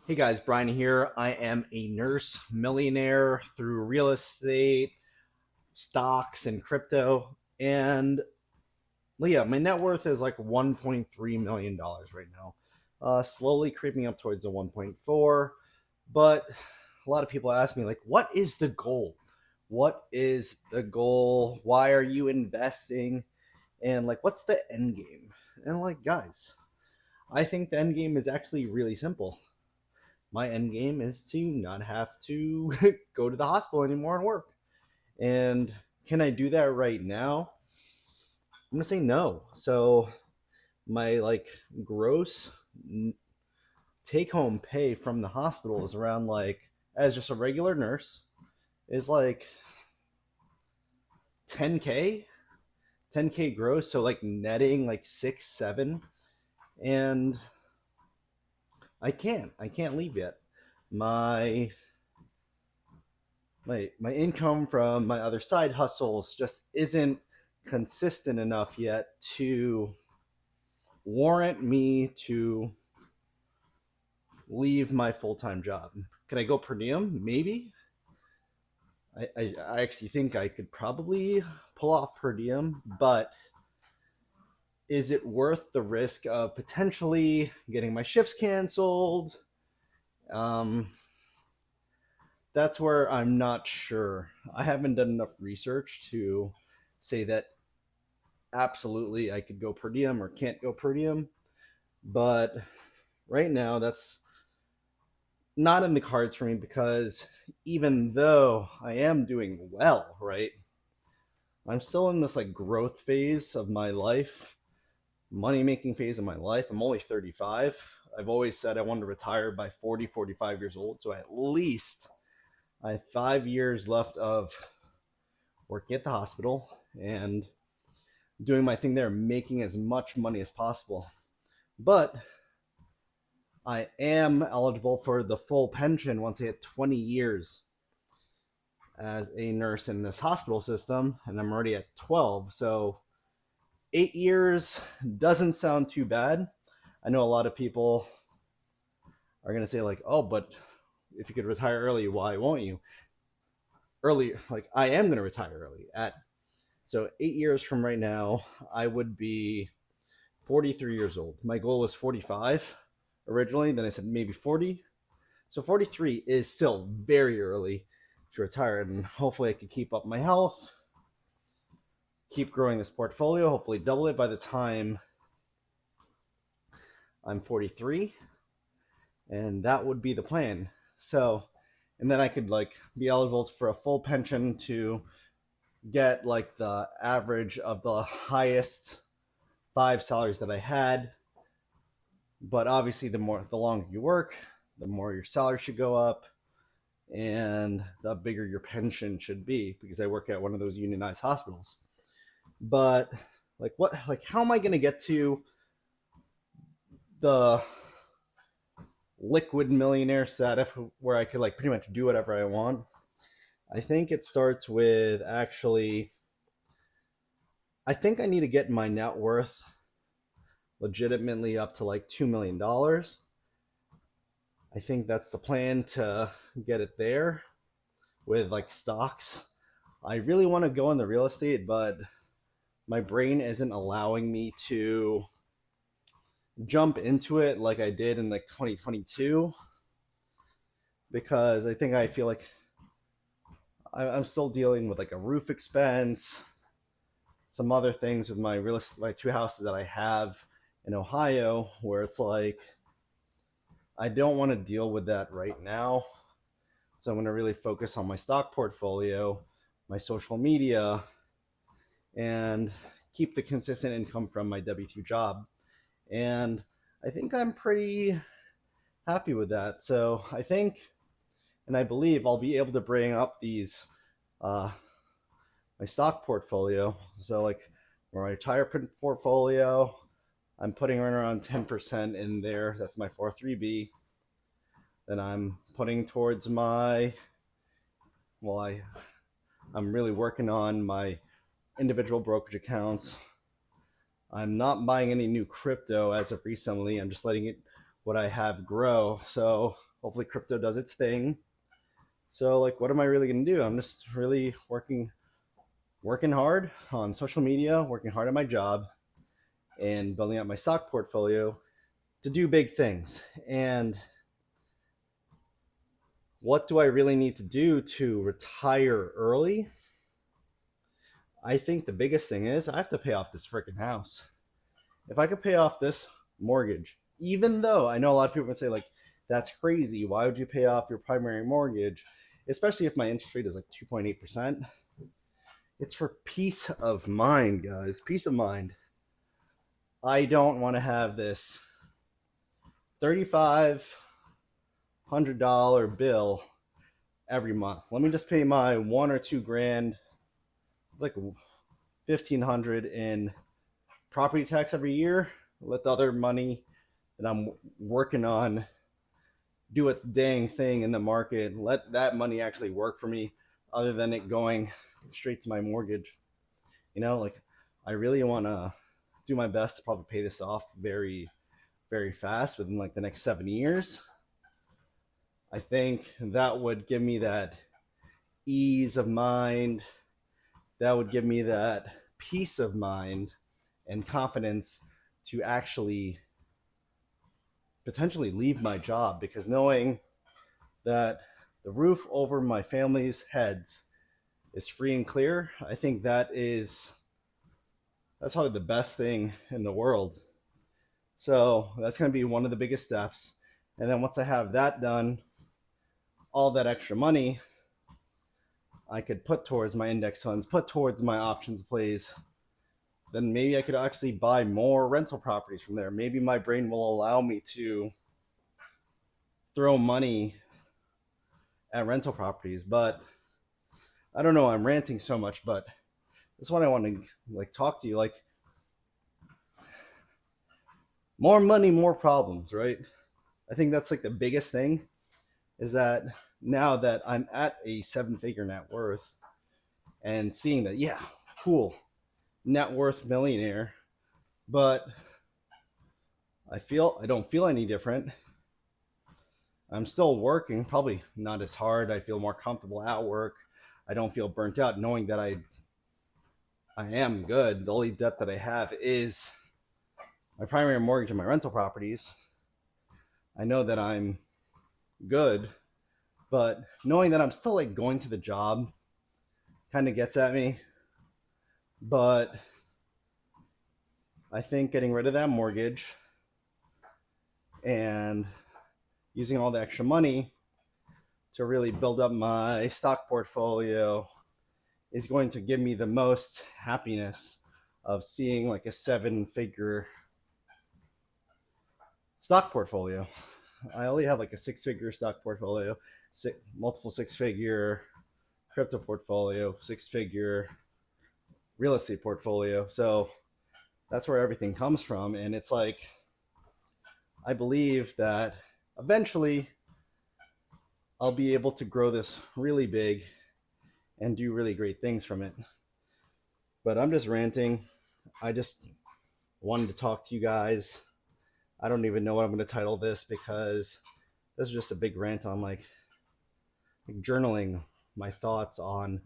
Hey guys, Brian here. I am a nurse millionaire through real estate, stocks, and crypto. And yeah, my net worth is like $1.3 million right now. Slowly creeping up towards the 1.4. But a lot of people ask me, like, what is the goal? What is the goal? Why are you investing? And like, what's the end game? And like, guys, I think the end game is actually really simple. My end game is to not have to go to the hospital anymore and work. And can I do that right now? I'm gonna say no. So my like gross take home pay from the hospital is around like as just a regular nurse is like 10K, 10K gross. So like netting like 6, 7, and I can't leave yet. My my income from my other side hustles just isn't consistent enough yet to warrant me to leave my full-time job. Can I go per diem? Maybe. I actually think I could probably pull off per diem, but is it worth the risk of potentially getting my shifts canceled? Um, that's where I'm not sure. I haven't done enough research to say that absolutely I could go per diem or can't go per diem. But right now, that's not in the cards for me because even though I am doing well, right, I'm still in this like growth phase of my life, money making phase of my life. I'm only 35. I've always said I wanted to retire by 40, 45 years old. So at least I have 5 years left of working at the hospital and doing my thing there, making as much money as possible. But I am eligible for the full pension once I hit 20 years as a nurse in this hospital system, and I'm already at 12. So 8 years doesn't sound too bad. I know a lot of people are going to say, like, oh, but if you could retire early, why won't you? Early, like, I am going to retire early. So 8 years from right now, I would be 43 years old. My goal was 45 originally. Then I said maybe 40. So 43 is still very early to retire, and hopefully I can keep up my health, keep growing this portfolio, hopefully double it by the time I'm 43, and that would be the plan. So, and then I could like be eligible for a full pension to get like the average of the highest 5 salaries that I had. But obviously, the longer you work, the more your salary should go up, and the bigger your pension should be because I work at one of those unionized hospitals. But like how am I going to get to the liquid millionaire status where I could like pretty much do whatever I want? I think it starts with actually I think I need to get my net worth legitimately up to like $2 million. I think that's the plan to get it there with like stocks. I really want to go into real estate, but my brain isn't allowing me to jump into it like I did in like 2022 because I think I feel like I'm still dealing with like a roof expense, some other things with my real estate, my two houses that I have in Ohio, where it's like I don't want to deal with that right now. So I'm going to really focus on my stock portfolio, my social media, and keep the consistent income from my W-2 job. And I think I'm pretty happy with that. So I think and I believe I'll be able to bring up these uh, my stock portfolio. So like my retirement portfolio, I'm putting right around 10% in there. That's my 403b. Then I'm putting towards my well, I'm really working on my individual brokerage accounts. I'm not buying any new crypto as of recently. I'm just letting it what I have grow. So Hopefully crypto does its thing. So like, what am I really gonna do? I'm just really working hard on social media, working hard at my job, and building up my stock portfolio to do big things. And what do I really need to do to retire early? I think the biggest thing is I have to pay off this freaking house. If I could pay off this mortgage, even though I know a lot of people would say like, that's crazy. Why would you pay off your primary mortgage? Especially if my interest rate is like 2.8%. It's for peace of mind, guys. Peace of mind. I don't want to have this $3,500 bill every month. Let me just pay my $1 or $2 grand, like $1,500 in property tax every year. Let the other money that I'm working on do its dang thing in the market. Let that money actually work for me, other than it going straight to my mortgage. Like, I really want to do my best to probably pay this off very, very fast within like the next 7 years. I think that would give me that ease of mind. That would give me that peace of mind and confidence to actually potentially leave my job, because knowing that the roof over my family's heads is free and clear, I think that's probably the best thing in the world. So that's going to be one of the biggest steps. And then once I have that done, all that extra money I could put towards my index funds, put towards my options plays. Then maybe I could actually buy more rental properties from there. Maybe my brain will allow me to throw money at rental properties. But I don't know, I'm ranting so much, but this is what I want to like talk to you. Like, more money, more problems, right? I think that's like the biggest thing, is that now that I'm at a 7-figure net worth and seeing that, yeah, cool, net worth millionaire, but I don't feel any different. I'm still working, probably not as hard. I feel more comfortable at work. I don't feel burnt out, knowing that I am good. The only debt that I have is my primary mortgage and my rental properties. I know that I'm good, but knowing that I'm still like going to the job kind of gets at me. But I think getting rid of that mortgage and using all the extra money to really build up my stock portfolio is going to give me the most happiness of seeing like a 7-figure stock portfolio. I only have like a 6-figure stock portfolio, multiple 6-figure crypto portfolio, 6-figure real estate portfolio. So that's where everything comes from. And it's like, I believe that eventually I'll be able to grow this really big and do really great things from it. But I'm just ranting. I just wanted to talk to you guys. I don't even know what I'm going to title this, because this is just a big rant on like journaling my thoughts on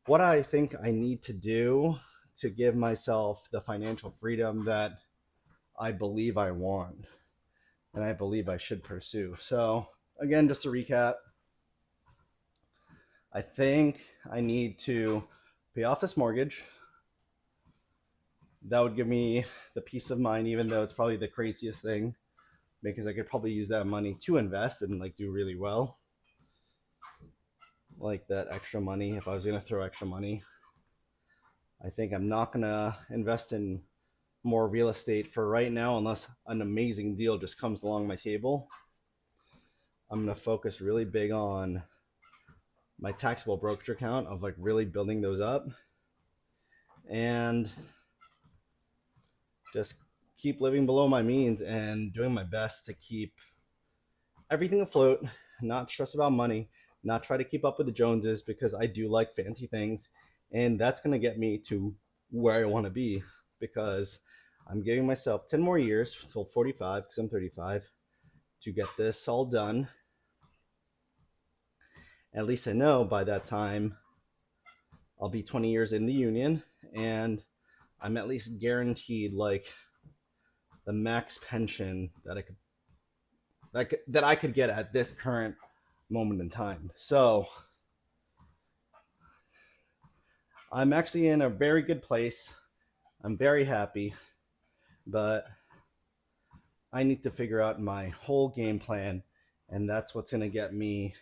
what I think I need to do to give myself the financial freedom that I believe I want and I believe I should pursue. So again, just to recap, I think I need to pay off this mortgage. That would give me the peace of mind, even though it's probably the craziest thing, because I could probably use that money to invest and like do really well. Like that extra money, if I was going to throw extra money. I think I'm not going to invest in more real estate for right now, unless an amazing deal just comes along my table. I'm going to focus really big on my taxable brokerage account, of like really building those up, and just keep living below my means and doing my best to keep everything afloat, not stress about money, not try to keep up with the Joneses, because I do like fancy things, and that's going to get me to where I want to be, because I'm giving myself 10 more years till 45, because I'm 35, to get this all done. At least I know by that time I'll be 20 years in the union, and I'm at least guaranteed like the max pension that I could get at this current moment in time. So I'm actually in a very good place. I'm very happy, but I need to figure out my whole game plan, and that's what's going to get me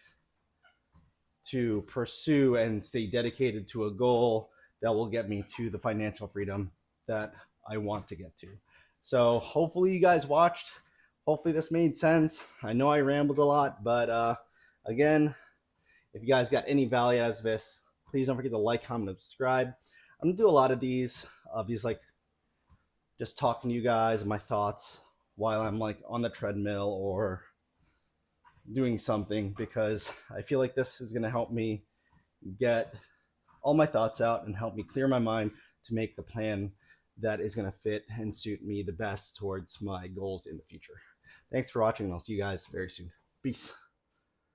to pursue and stay dedicated to a goal that will get me to the financial freedom that I want to get to. So hopefully you guys watched. Hopefully this made sense. I know I rambled a lot, but again, if you guys got any value out of this, please don't forget to like, comment, and subscribe. I'm gonna do a lot of these like just talking to you guys, my thoughts while I'm like on the treadmill or doing something, because I feel like this is gonna help me get all my thoughts out and help me clear my mind to make the plan that is gonna fit and suit me the best towards my goals in the future. Thanks for watching, and I'll see you guys very soon. Peace.